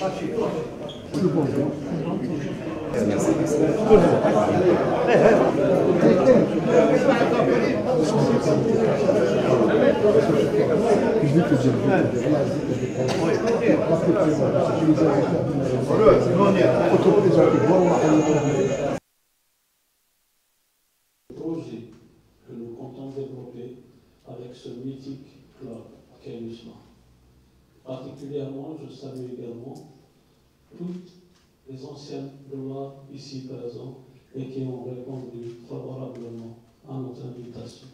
Projet que nous comptons développer avec ce mythique club qu'est l'USMA. Particulièrement, je salue également toutes les anciennes gloires ici présentes et qui ont répondu favorablement à notre invitation.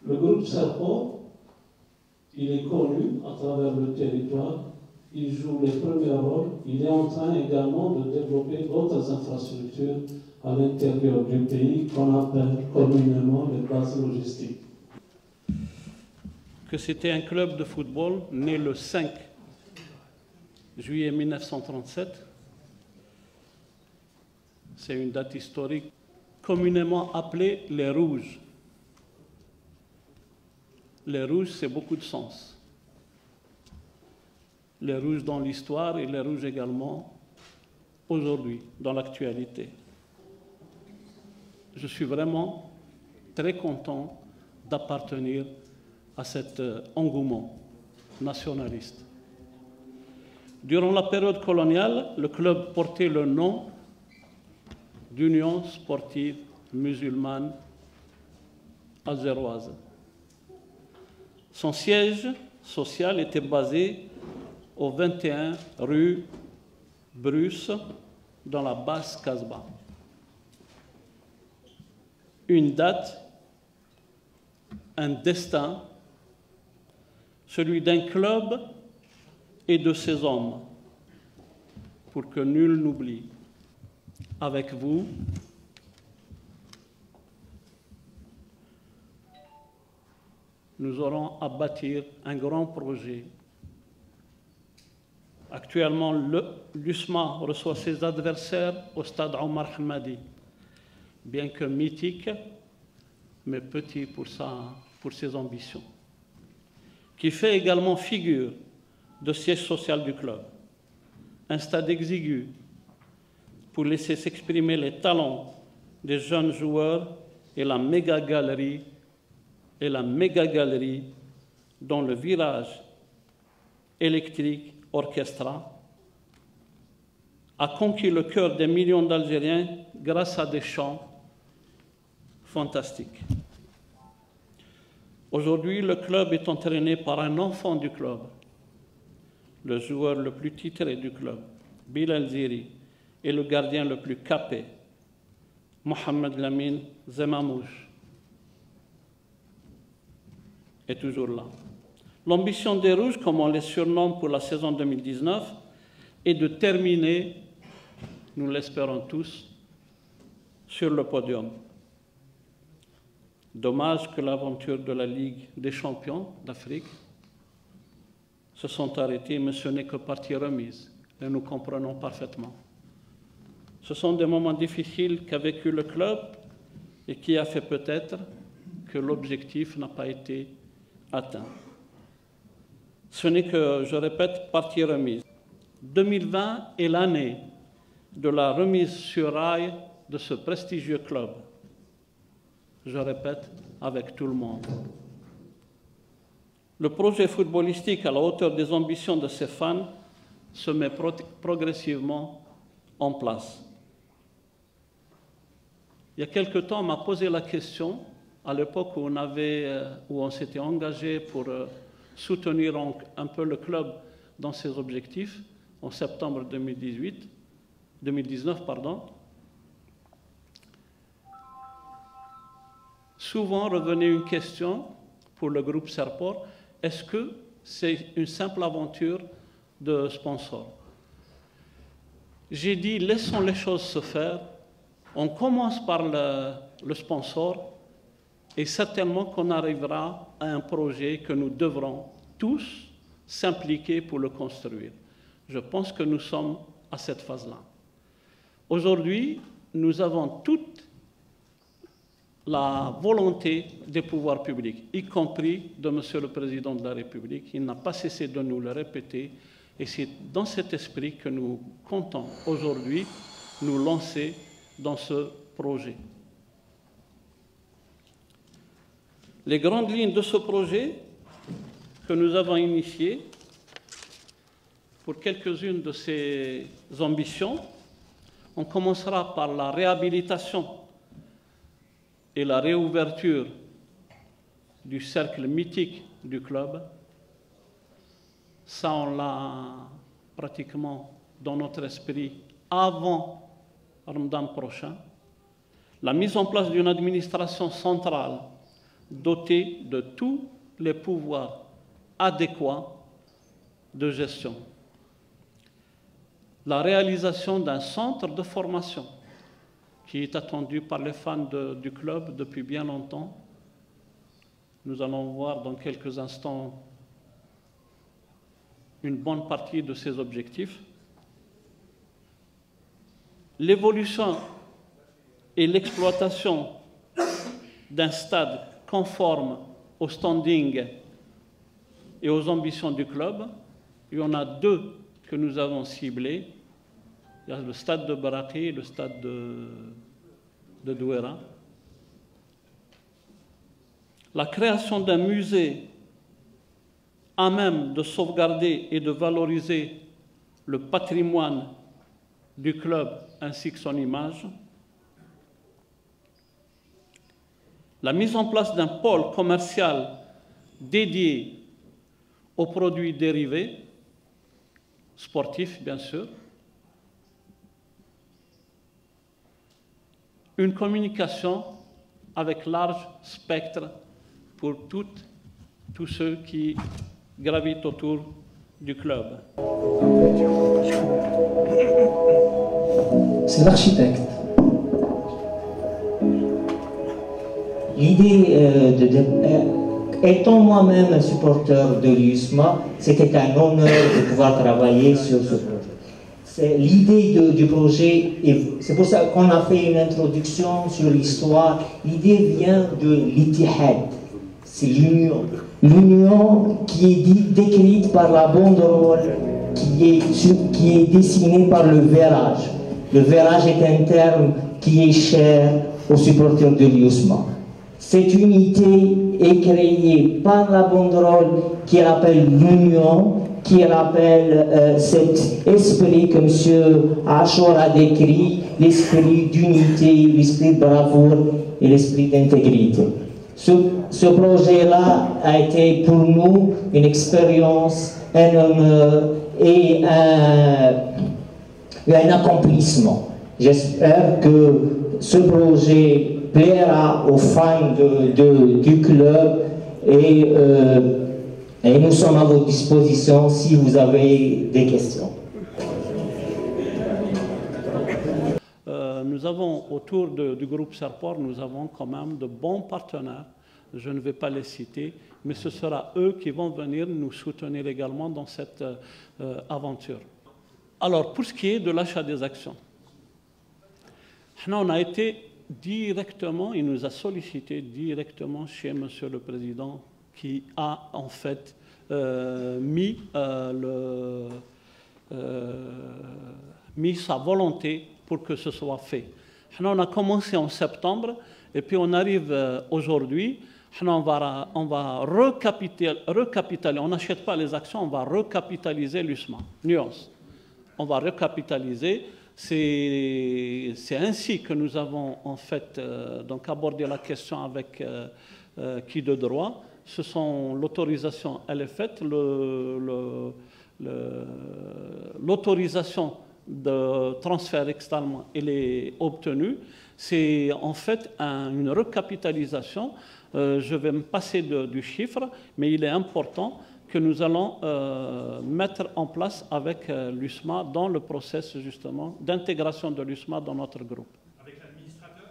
Le groupe Serpent, il est connu à travers le territoire, il joue les premiers rôles, il est en train également de développer d'autres infrastructures à l'intérieur du pays qu'on appelle communément les bases logistiques. Que c'était un club de football né le 5 juillet 1937. C'est une date historique communément appelée les Rouges. Les Rouges, c'est beaucoup de sens. Les Rouges dans l'histoire et les Rouges également aujourd'hui, dans l'actualité. Je suis vraiment très content d'appartenir à cet engouement nationaliste. Durant la période coloniale, le club portait le nom d'Union sportive musulmane azéroise. Son siège social était basé au 21 rue Bruce, dans la basse Casbah. Une date, un destin, celui d'un club et de ses hommes, pour que nul n'oublie. Avec vous, nous aurons à bâtir un grand projet. Actuellement, l'USMA reçoit ses adversaires au stade Omar Hamadi, bien que mythique, mais petit pour ses ambitions, qui fait également figure de siège social du club. Un stade exigu pour laisser s'exprimer les talents des jeunes joueurs et la méga-galerie dont le virage électrique Orchestra a conquis le cœur des millions d'Algériens grâce à des chants fantastiques. Aujourd'hui, le club est entraîné par un enfant du club, le joueur le plus titré du club, Bilal Ziri, et le gardien le plus capé, Mohamed Lamine Zemamouche, est toujours là. L'ambition des Rouges, comme on les surnomme pour la saison 2019, est de terminer, nous l'espérons tous, sur le podium. Dommage que l'aventure de la Ligue des champions d'Afrique se sont arrêtées, mais ce n'est que partie remise, et nous comprenons parfaitement. Ce sont des moments difficiles qu'a vécu le club et qui a fait peut-être que l'objectif n'a pas été atteint. Ce n'est que, je répète, partie remise. 2020 est l'année de la remise sur rail de ce prestigieux club. Je répète, avec tout le monde. Le projet footballistique à la hauteur des ambitions de ses fans se met progressivement en place. Il y a quelque temps, on m'a posé la question, à l'époque où on s'était engagé pour soutenir un peu le club dans ses objectifs, en septembre 2019, souvent revenait une question pour le groupe Serport, est-ce que c'est une simple aventure de sponsor? J'ai dit, laissons les choses se faire, on commence par le sponsor, et certainement qu'on arrivera à un projet que nous devrons tous s'impliquer pour le construire. Je pense que nous sommes à cette phase-là. Aujourd'hui, nous avons toutes la volonté des pouvoirs publics, y compris de Monsieur le Président de la République. Il n'a pas cessé de nous le répéter et c'est dans cet esprit que nous comptons aujourd'hui nous lancer dans ce projet. Les grandes lignes de ce projet que nous avons initié, pour quelques-unes de ces ambitions, on commencera par la réhabilitation et la réouverture du cercle mythique du club. Ça, on l'a pratiquement dans notre esprit avant Ramadan prochain. La mise en place d'une administration centrale dotée de tous les pouvoirs adéquats de gestion. La réalisation d'un centre de formation qui est attendu par les fans du club depuis bien longtemps. Nous allons voir dans quelques instants une bonne partie de ces objectifs. L'évolution et l'exploitation d'un stade conforme au standing et aux ambitions du club. Il y en a deux que nous avons ciblés. Il y a le stade de Baraki et le stade de Douera. La création d'un musée à même de sauvegarder et de valoriser le patrimoine du club ainsi que son image. La mise en place d'un pôle commercial dédié aux produits dérivés, sportifs bien sûr. Une communication avec large spectre pour tous ceux qui gravitent autour du club. C'est l'architecte. L'idée étant moi-même un supporter de l'USMA, c'était un honneur de pouvoir travailler sur ce projet. L'idée du projet, c'est pour ça qu'on a fait une introduction sur l'histoire. L'idée vient de l'Ittihad, c'est l'union. L'union qui est décrite par la banderole, qui est dessinée par le vérage. Le vérage est un terme qui est cher aux supporters de l'USMA. Cette unité est créée par la banderole qui rappelle l'union, qui rappelle cet esprit que M. Achour a décrit, l'esprit d'unité, l'esprit de bravoure et l'esprit d'intégrité. Ce projet-là a été pour nous une expérience, un honneur et un accomplissement. J'espère que ce projet plaira aux fans du club et nous sommes à votre disposition si vous avez des questions. Nous avons autour du groupe Serport, nous avons quand même de bons partenaires. Je ne vais pas les citer, mais ce sera eux qui vont venir nous soutenir également dans cette aventure. Alors, pour ce qui est de l'achat des actions, on a été directement, il nous a sollicité directement chez Monsieur le Président qui a en fait mis sa volonté pour que ce soit fait. On a commencé en septembre et puis on arrive aujourd'hui, on va recapitaliser, on n'achète pas les actions, on va recapitaliser l'USMA. Nuance. On va recapitaliser. C'est ainsi que nous avons en fait donc abordé la question avec qui de droit. L'autorisation, elle est faite, l'autorisation de transfert externe, elle est obtenue. C'est en fait une recapitalisation. Je vais me passer du chiffre, mais il est important que nous allons mettre en place avec l'USMA dans le processus justement d'intégration de l'USMA dans notre groupe. Avec l'administrateur?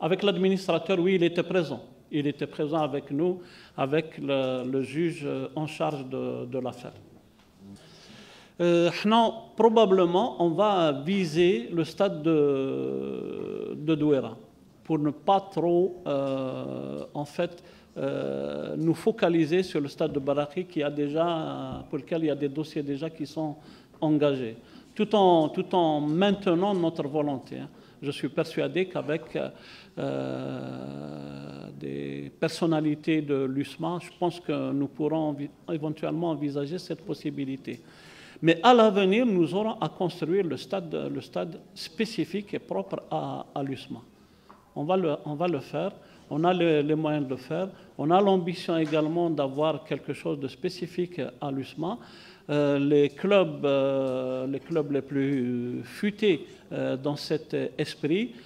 Avec l'administrateur, oui, il était présent. Il était présent avec nous, avec le juge en charge de l'affaire. Probablement, on va viser le stade de Douera. pour ne pas trop, en fait, nous focaliser sur le stade de Baraki pour lequel il y a des dossiers déjà qui sont engagés, tout en maintenant notre volonté. Je suis persuadé qu'avec des personnalités de l'USMA, je pense que nous pourrons éventuellement envisager cette possibilité. Mais à l'avenir, nous aurons à construire le stade spécifique et propre à l'USMA. On va le faire, on a les moyens de le faire, on a l'ambition également d'avoir quelque chose de spécifique à l'USMA. Les clubs les plus futés dans cet esprit,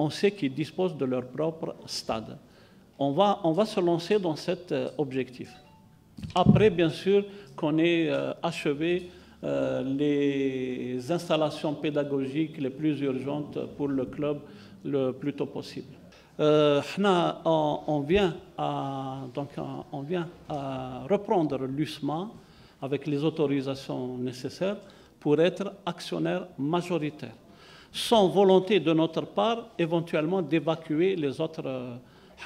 on sait qu'ils disposent de leur propre stade. On va se lancer dans cet objectif. Après, bien sûr, qu'on ait achevé les installations pédagogiques les plus urgentes pour le club le plus tôt possible. On vient à reprendre l'USMA avec les autorisations nécessaires pour être actionnaire majoritaire, sans volonté de notre part éventuellement d'évacuer les autres.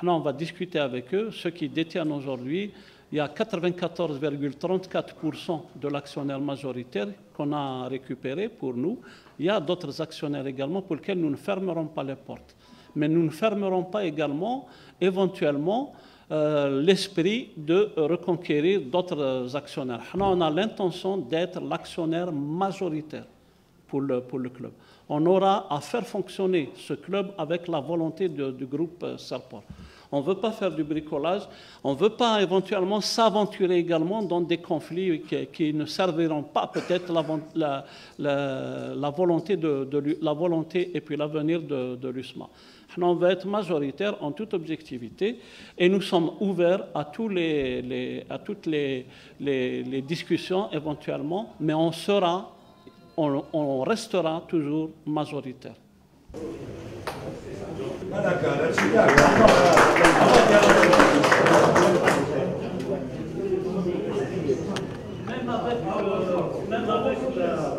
On va discuter avec eux, ceux qui détiennent aujourd'hui. Il y a 94,34% de l'actionnaire majoritaire qu'on a récupéré pour nous. Il y a d'autres actionnaires également pour lesquels nous ne fermerons pas les portes. Mais nous ne fermerons pas également, éventuellement, l'esprit de reconquérir d'autres actionnaires. On a l'intention d'être l'actionnaire majoritaire pour le club. On aura à faire fonctionner ce club avec la volonté du groupe Serport. On ne veut pas faire du bricolage, on ne veut pas éventuellement s'aventurer également dans des conflits qui ne serviront pas peut-être la volonté et puis l'avenir de l'USMA. On veut être majoritaire en toute objectivité et nous sommes ouverts à toutes les discussions éventuellement, mais on restera toujours majoritaire. Même avec la...